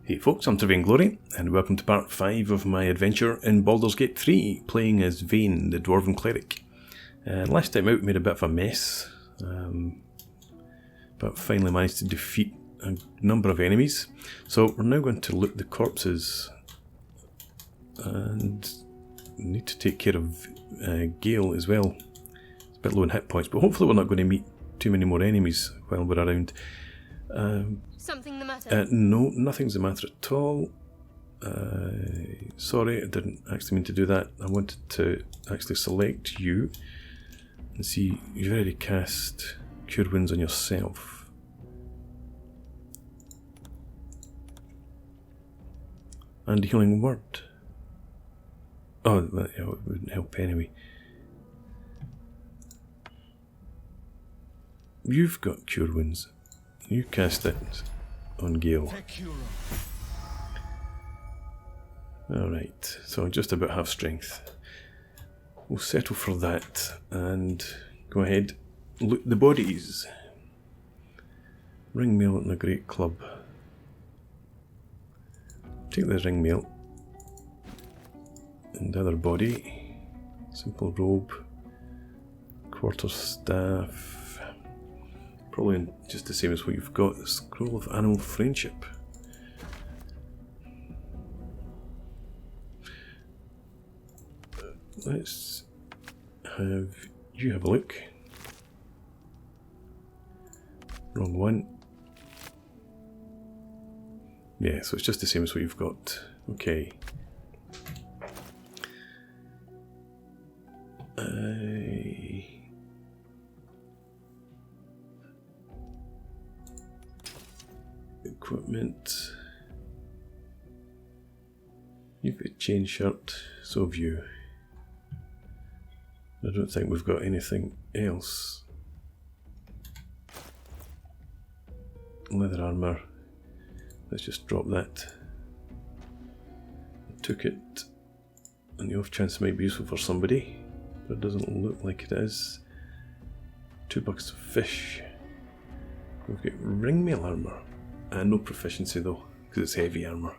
Hey folks, I'm Vainglory, and welcome to part 5 of my adventure in Baldur's Gate 3, playing as Vane, the dwarven cleric. Last time out made a bit of a mess, but finally managed to defeat a number of enemies. So we're now going to loot the corpses, and need to take care of Gale as well. It's a bit low in hit points, but hopefully we're not going to meet too many more enemies while we're around. Something the matter? No, nothing's the matter at all. Sorry, I didn't actually mean to do that. I wanted to actually select you and see you've already cast Cure Wounds on yourself. And Healing Word. Oh, that wouldn't help anyway. You've got Cure Wounds. You cast it on Gale. Alright, so just about half strength. We'll settle for that and go ahead, loot the bodies. Ring mail and a great club. Take the ring mail. And other body. Simple robe. Quarter staff. Probably just the same as what you've got. Scroll of Animal Friendship. Let's have you have a look. Wrong one. Yeah, so it's just the same as what you've got. Okay. Equipment. You've got a chain shirt, so have you. I don't think we've got anything else. Leather armour. Let's just drop that. I took it on the off chance it might be useful for somebody, but it doesn't look like it is. 2 buckets of fish. We've got ringmail armour. No proficiency though, because it's heavy armour.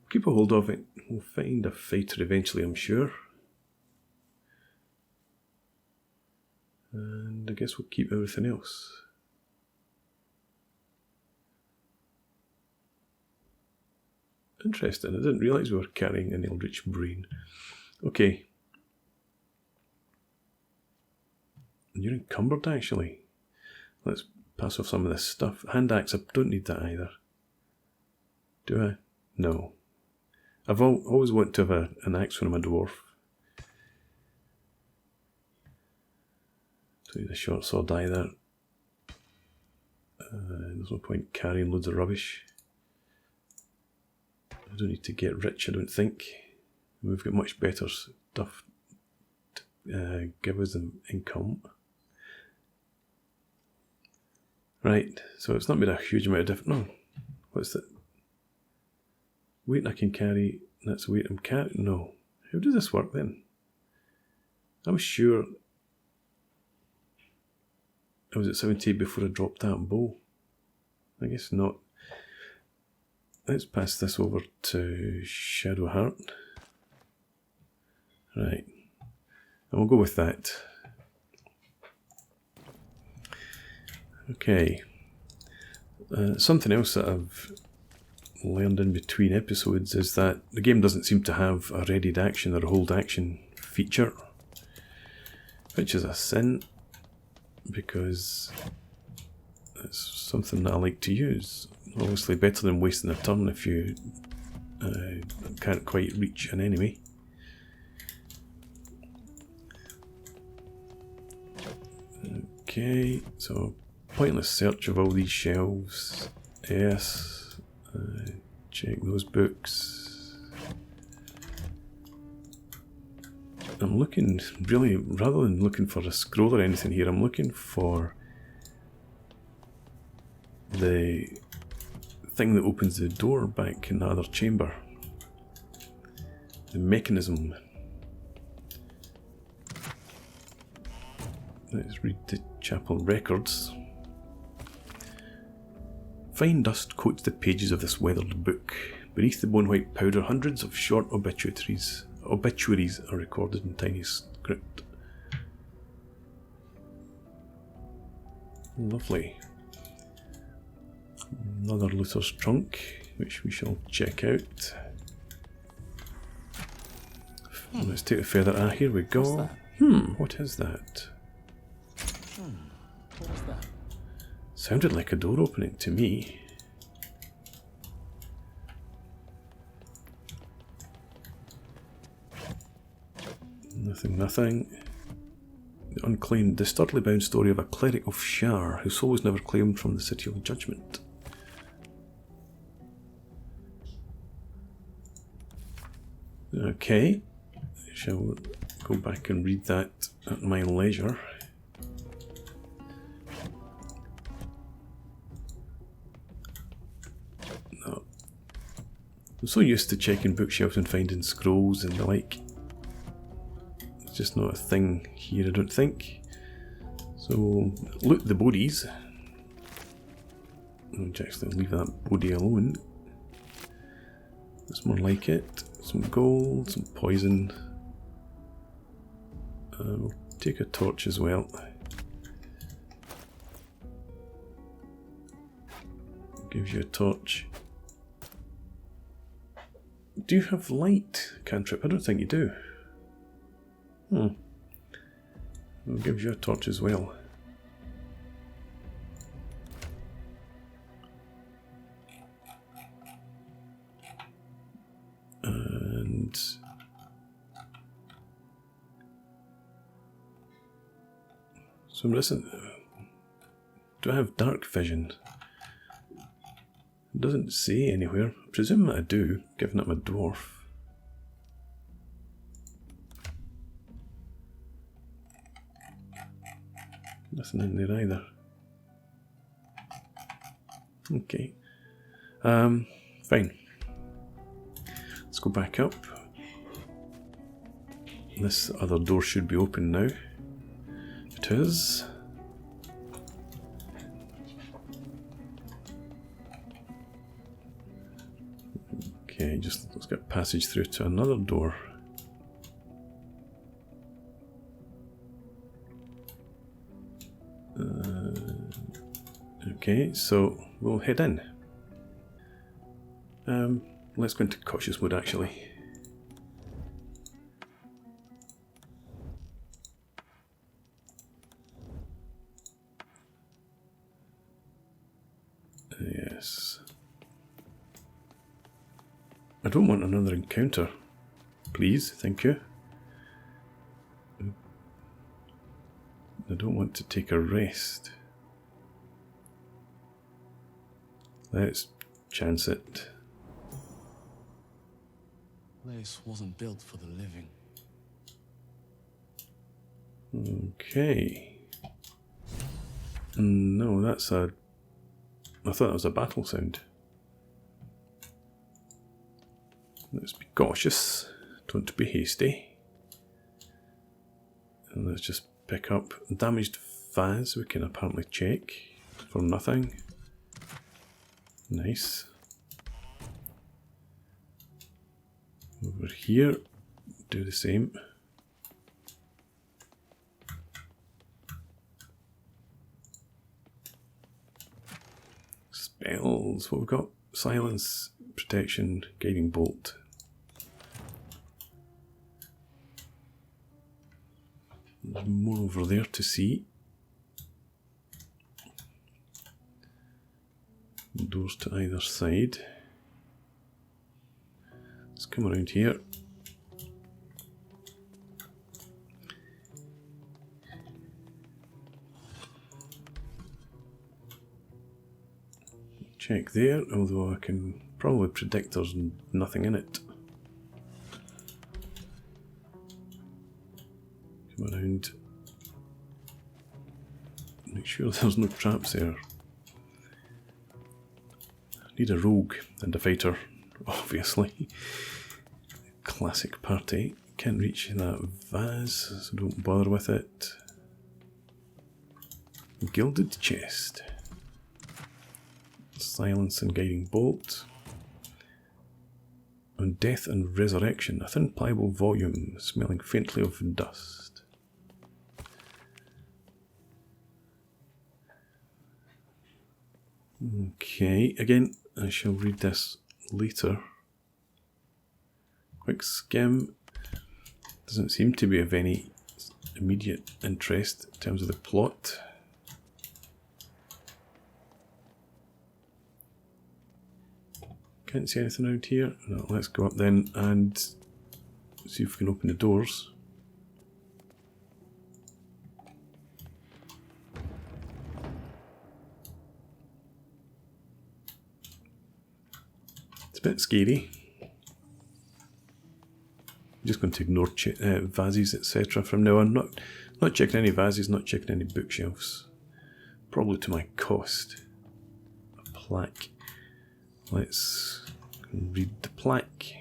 Keep a hold of it. We'll find a fighter eventually, I'm sure. And I guess we'll keep everything else. Interesting, I didn't realise we were carrying an Eldritch Brain. Okay. You're encumbered actually. Let's pass off some of this stuff. Hand axe, I don't need that either. Do I? No. I've always wanted to have an axe when I'm a dwarf. Don't need a short sword either. There's no point carrying loads of rubbish. I don't need to get rich, I don't think. We've got much better stuff to give us an income. Right, so it's not made a huge amount of difference. No, what's that? Weight I can carry, that's the weight I'm carrying. No. How does this work then? I was sure I was at 78 before I dropped that bow. I guess not. Let's pass this over to Shadowheart. Right. And we'll go with that. Okay. Something else that I've learned in between episodes is that the game doesn't seem to have a readied action or a hold action feature, which is a sin because it's something that I like to use. Obviously better than wasting a turn if you can't quite reach an enemy. Okay, so pointless search of all these shelves. Yes. Check those books. I'm looking, really, rather than looking for a scroll or anything here, I'm looking for the thing that opens the door back in the other chamber. The mechanism. Let's read the chapel records. Fine dust coats the pages of this weathered book. Beneath the bone-white powder, hundreds of short obituaries are recorded in tiny script. Lovely. Another Luther's trunk, which we shall check out. Let's take the feather. Ah, here we go. What is that? What was that? Sounded like a door opening to me. Nothing. The unclaimed, disturbedly bound story of a cleric of Shar whose soul was never claimed from the City of Judgment. Okay, shall go back and read that at my leisure. No. I'm so used to checking bookshelves and finding scrolls and the like. It's just not a thing here, I don't think. So, loot the bodies. I'll actually leave that body alone. That's more like it. Some gold, some poison. We'll take a torch as well. Gives you a torch. Do you have light cantrip? I don't think you do. It gives you a torch as well. And so listen, do I have dark vision? It doesn't say anywhere. I presume that I do, given I'm a dwarf. Nothing in there either. Okay. Fine. Let's go back up. This other door should be open now. It is. Okay, just let's get passage through to another door. Okay, so we'll head in. Let's go into cautious mode actually. Yes. I don't want another encounter. Please, thank you. I don't want to take a rest. Let's chance it. Place wasn't built for the living. Okay. No, that's a... I thought that was a battle sound. Let's be cautious. Don't be hasty. And let's just pick up damaged vase. We can apparently check for nothing. Nice. Over here, do the same. Spells, what we've got? Silence, protection, guiding bolt. There's more over there to see. Doors to either side. Let's come around here. Check there, although I can probably predict there's nothing in it. Come around. Make sure there's no traps there. Need a rogue and a fighter, obviously. Classic party. Can't reach that vase, so don't bother with it. Gilded chest. Let's Silence and Guiding Bolt. On Death and Resurrection, a thin pliable volume smelling faintly of dust. Okay, again, I shall read this later. Quick skim. Doesn't seem to be of any immediate interest in terms of the plot. Can't see anything around here. No, let's go up then and see if we can open the doors. It's a bit scary. I'm just going to ignore vases, etc. from now on. Not checking any vases, not checking any bookshelves. Probably to my cost. A plaque. Let's read the plaque.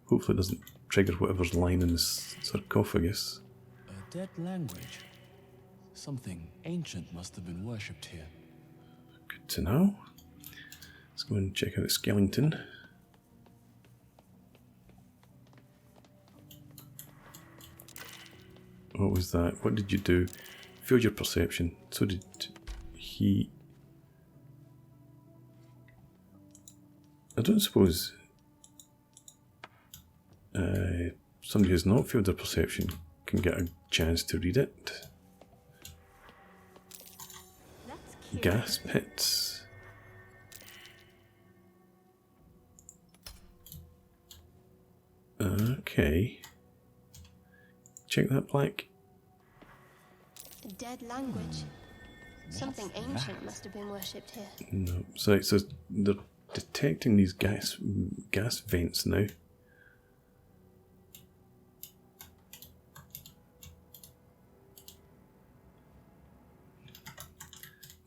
Hopefully it doesn't trigger whatever's lying in this sarcophagus. A dead language. Something ancient must have been worshipped here. Good to know. Let's go and check out the skeleton. What was that? What did you do? Failed your perception. So did he. I don't suppose somebody who's not failed their perception can get a chance to read it. Gas pits. Okay. Check that plaque. A dead language. Something ancient must have been worshipped here. No, so they're detecting these gas vents now.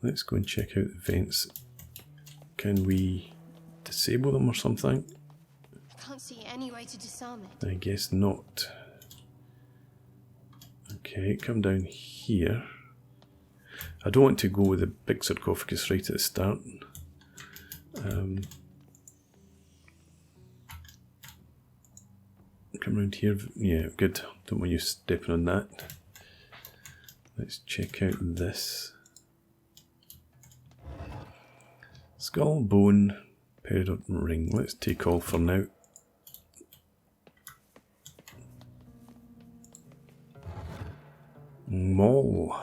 Let's go and check out the vents. Can we disable them or something? I can't see any way to disarm it. I guess not. Okay, come down here. I don't want to go with the big sarcophagus right at the start. Come around here. Yeah, good. Don't want you stepping on that. Let's check out this. Skull, bone, peridot ring. Let's take all for now. Maul.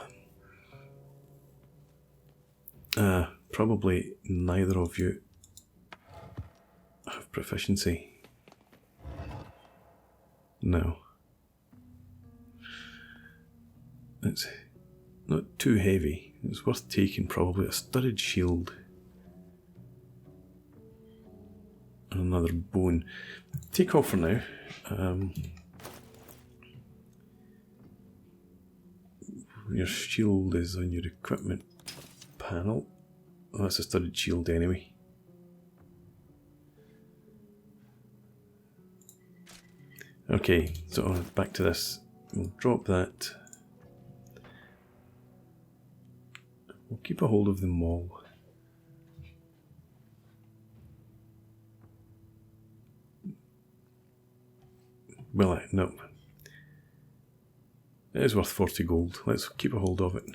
Probably neither of you have proficiency. No. It's not too heavy. It's worth taking probably. A studded shield. And another bone. Take off for now. Your shield is on your equipment panel. Oh, that's a studded shield anyway. Okay, so back to this. We'll drop that. We'll keep a hold of them all. Well, no. It is worth 40 gold. Let's keep a hold of it.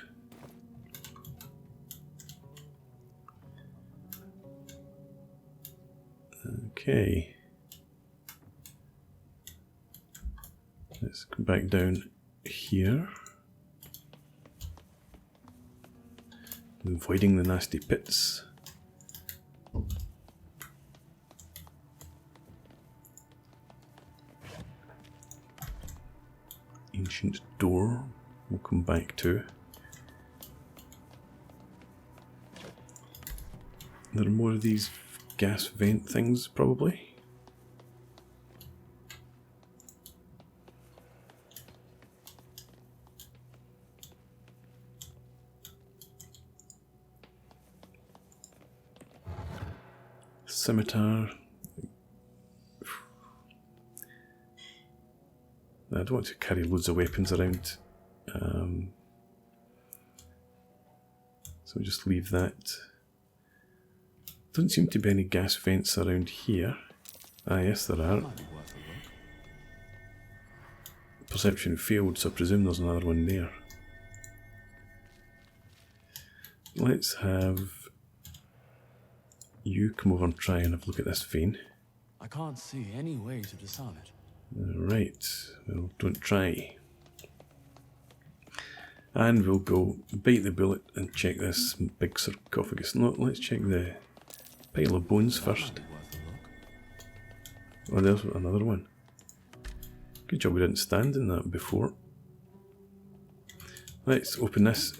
Okay. Let's come back down here. Avoiding the nasty pits. Ancient door we'll come back to. There are more of these gas vent things, probably. Scimitar. I don't want to carry loads of weapons around, so we'll just leave that. Doesn't seem to be any gas vents around here. Ah, yes, there are. Might be worth a look. Perception failed, so I presume there's another one there. Let's have you come over and try and have a look at this vein. I can't see any way to disarm it. Right, well, don't try. And we'll go bite the bullet and check this big sarcophagus. No, let's check the pile of bones first. Might be worth a look. Oh, there's another one. Good job we didn't stand in that before. Let's open this.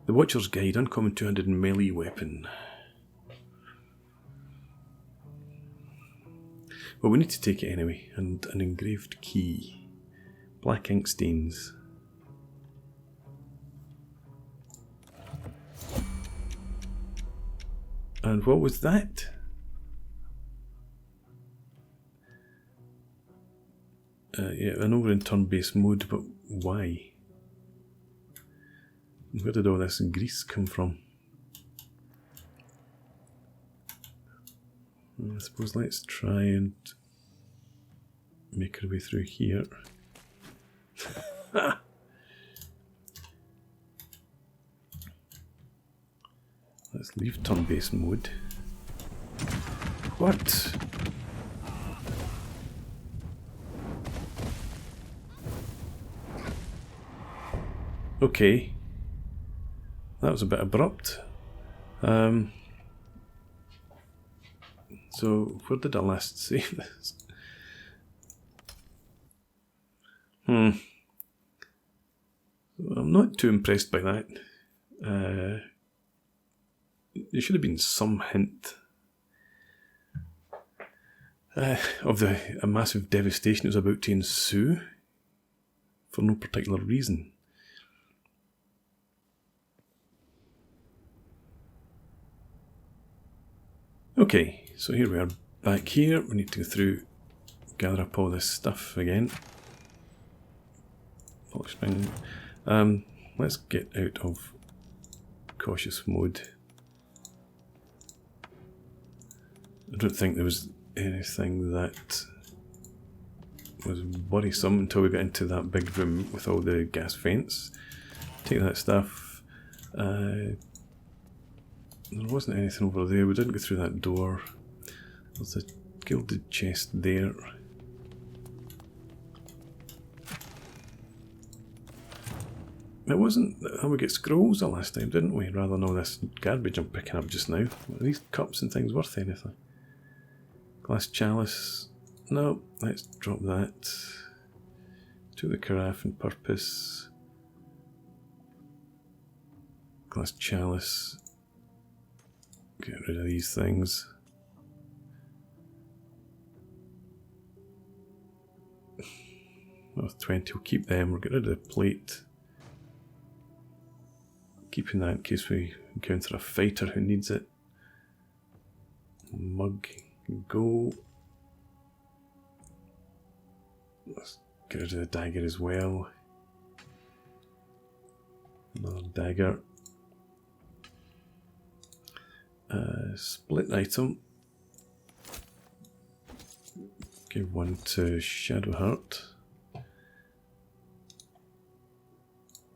The Watcher's Guide, uncommon 200 melee weapon. Well, we need to take it anyway, and an engraved key. Black ink stains. And what was that? Yeah, I know we're in turn-based mode, but why? Where did all this grease come from? I suppose let's try and make our way through here. Let's leave turn-based mode. What? Okay. That was a bit abrupt. So, where did I last save this? I'm not too impressed by that. There should have been some hint of a massive devastation that was about to ensue for no particular reason. Okay, so here we are back here. We need to go through, gather up all this stuff again. Let's get out of cautious mode. I don't think there was anything that was worrisome until we got into that big room with all the gas vents. Take that stuff. There wasn't anything over there. We didn't go through that door. There's a gilded chest there. It wasn't how we get scrolls the last time, didn't we? Rather than all this garbage I'm picking up just now. Are these cups and things worth anything? Glass chalice. No, let's drop that. To the carafe and purpose. Glass chalice. Get rid of these things. Worth 20, we'll keep them. We'll get rid of the plate. Keeping that in case we encounter a fighter who needs it. Mug, go. Let's get rid of the dagger as well. Another dagger. Split item. Give one to Shadowheart.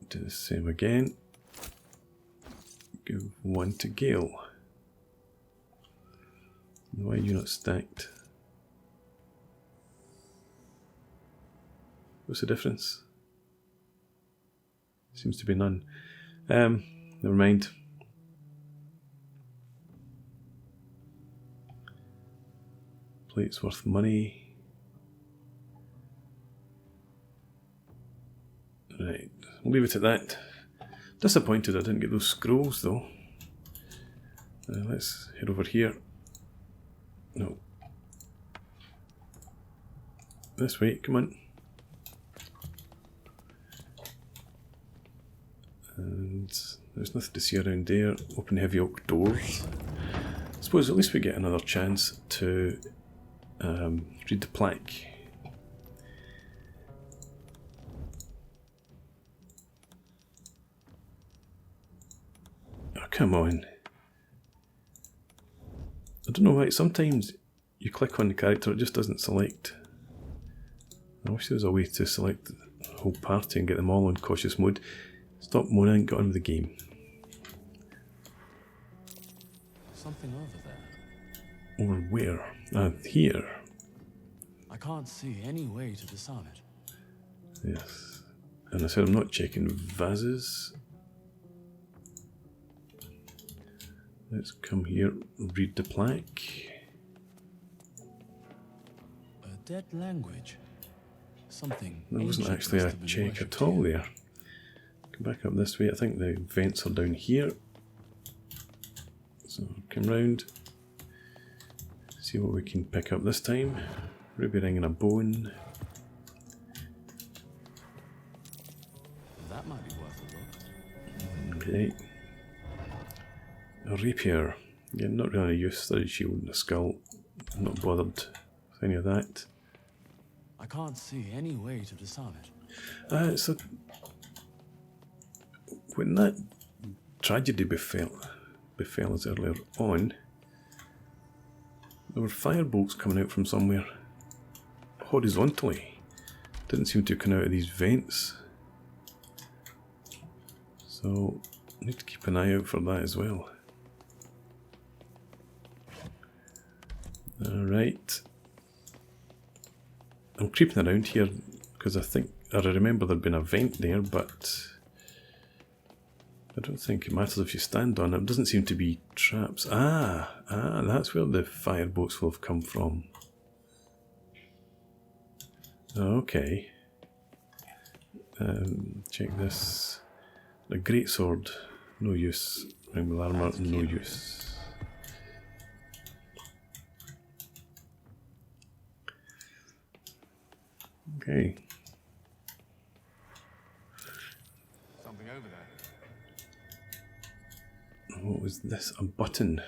Do the same again. Give one to Gale. Why are you not stacked? What's the difference? Seems to be none. Never mind. Plate's worth money. Right, we'll leave it at that. Disappointed I didn't get those scrolls though. Let's head over here. No. This way, come on. And there's nothing to see around there. Open heavy oak doors. I suppose at least we get another chance to read the plaque. come on. I don't know why, sometimes you click on the character, it just doesn't select. I wish there was a way to select the whole party and get them all on cautious mode. Stop moaning and get on with the game. Something over there. Over where? Ah, here. I can't see any way to disarm it. Yes. And I said I'm not checking vases. Let's come here, read the plaque. A dead language. Something. There wasn't ancient actually must a have been check worshipped at all here. there. Come back up this way. I think the vents are down here. So come round. See what we can pick up this time. Ruby ring and a bone. That might be worth a look. Okay. A rapier. Again, not really a use. Studded shield and a skull. I'm not bothered with any of that. I can't see any way to disarm it. So when that tragedy befell us earlier on, there were firebolts coming out from somewhere horizontally. Didn't seem to come out of these vents. So I need to keep an eye out for that as well. Alright. I'm creeping around here because I remember there'd been a vent there, but I don't think it matters if you stand on it. It doesn't seem to be traps. That's where the fireboats will have come from. Okay. Check this. A greatsword, no use. Ring with armour, no use. Okay. Something over there. What was this? A button.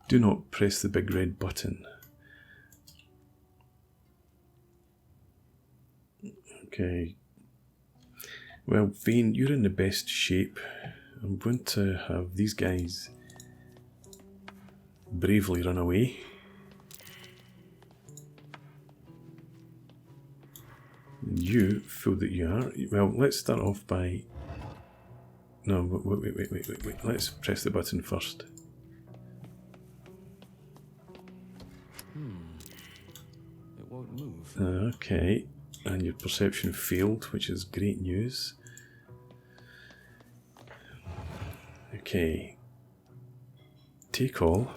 Do not press the big red button. Okay. Well, Vane, you're in the best shape. I'm going to have these guys bravely run away. And you, fool that you are. Well, let's start off by... No, wait. Let's press the button first. It won't move. Okay. And your perception failed, which is great news. Okay. Take all.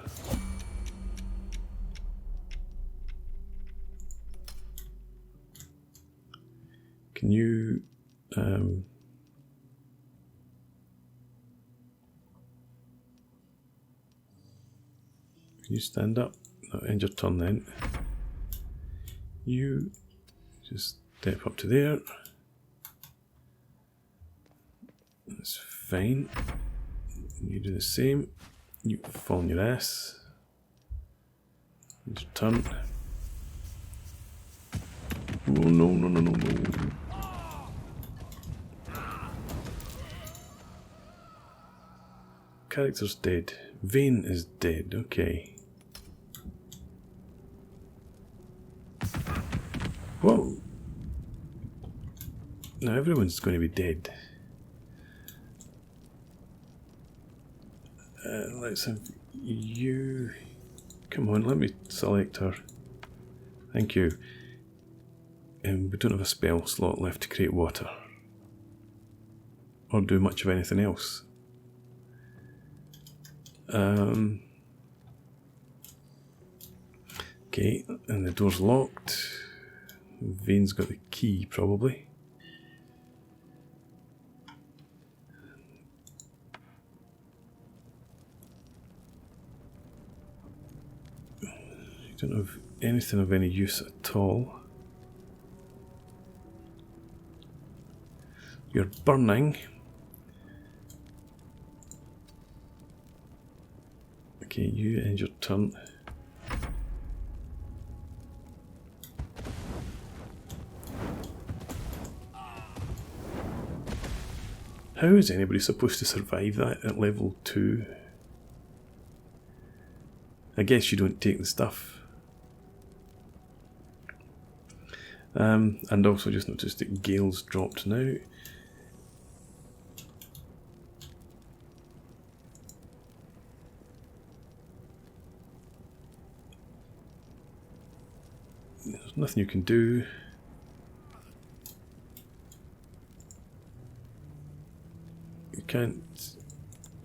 Can you... can you stand up? No, end your turn then. You... just step up to there. That's fine. You do the same. You fall on your ass. It's your turn. Oh no. Character's dead. Vane is dead, okay. Whoa! Now everyone's going to be dead. Let's have you... Come on, let me select her. Thank you. We don't have a spell slot left to create water. Or do much of anything else. Okay, and the door's locked. Vane's got the key, probably. You don't have anything of any use at all. You're burning. Okay, you end your turn. How is anybody supposed to survive that at level 2? I guess you don't take the stuff. And also just noticed that Gale's dropped now. There's nothing you can do. You can't...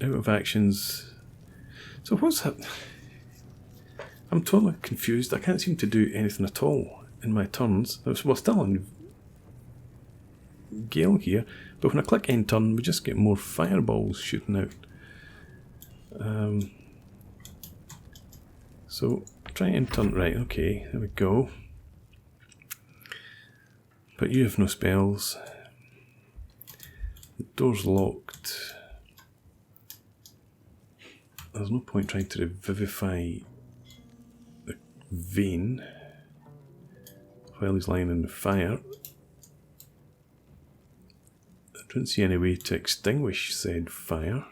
out of actions. So what's happening? I'm totally confused. I can't seem to do anything at all in my turns. We're still on Gale here, but when I click end turn, we just get more fireballs shooting out. So try end turn, right? Okay, there we go. But you have no spells. The door's locked. There's no point trying to revivify the vein while he's lying in the fire. I don't see any way to extinguish said fire.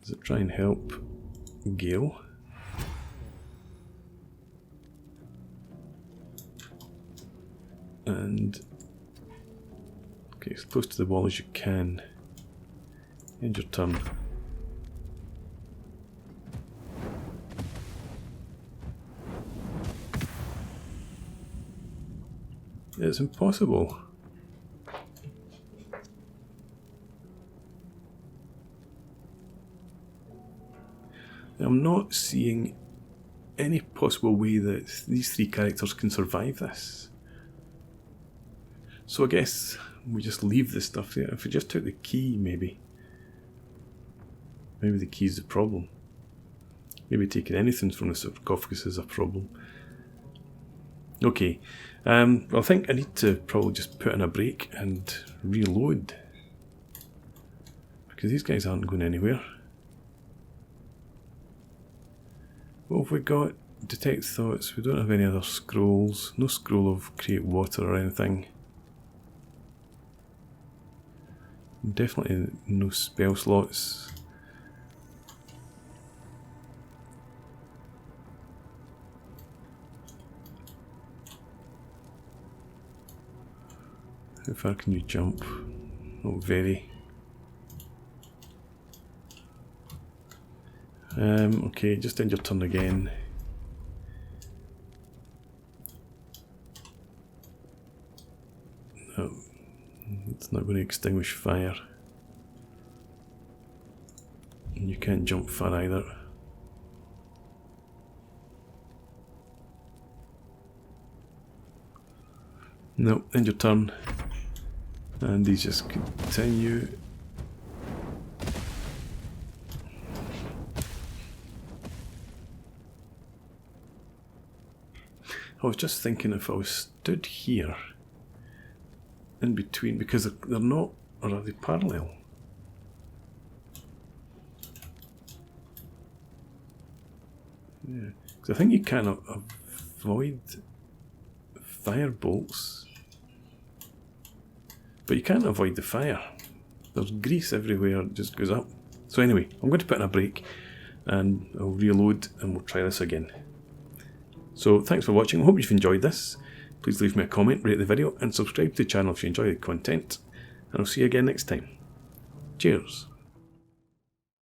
Does it try and help Gale? And okay, as close to the wall as you can. End your turn. It's impossible. I'm not seeing any possible way that these three characters can survive this. So I guess we just leave this stuff there. If we just took the key, maybe. Maybe the key's the problem. Maybe taking anything from the sarcophagus is a problem. Okay. Well, I think I need to probably just put in a break and reload. Because these guys aren't going anywhere. What have we got? Detect thoughts. We don't have any other scrolls. No scroll of create water or anything. Definitely no spell slots. How far can you jump? Not very. Okay, just end your turn again. No, it's not going to extinguish fire. And you can't jump far either. No, end your turn. And these just continue. I was just thinking if I was stood here in between, because they're not, or are they parallel? Yeah, because I think you cannot avoid fire bolts, but you can't avoid the fire. There's grease everywhere, it just goes up. So anyway, I'm going to put in a break and I'll reload and we'll try this again. So thanks for watching, I hope you've enjoyed this. Please leave me a comment, rate the video and subscribe to the channel if you enjoy the content. And I'll see you again next time. Cheers.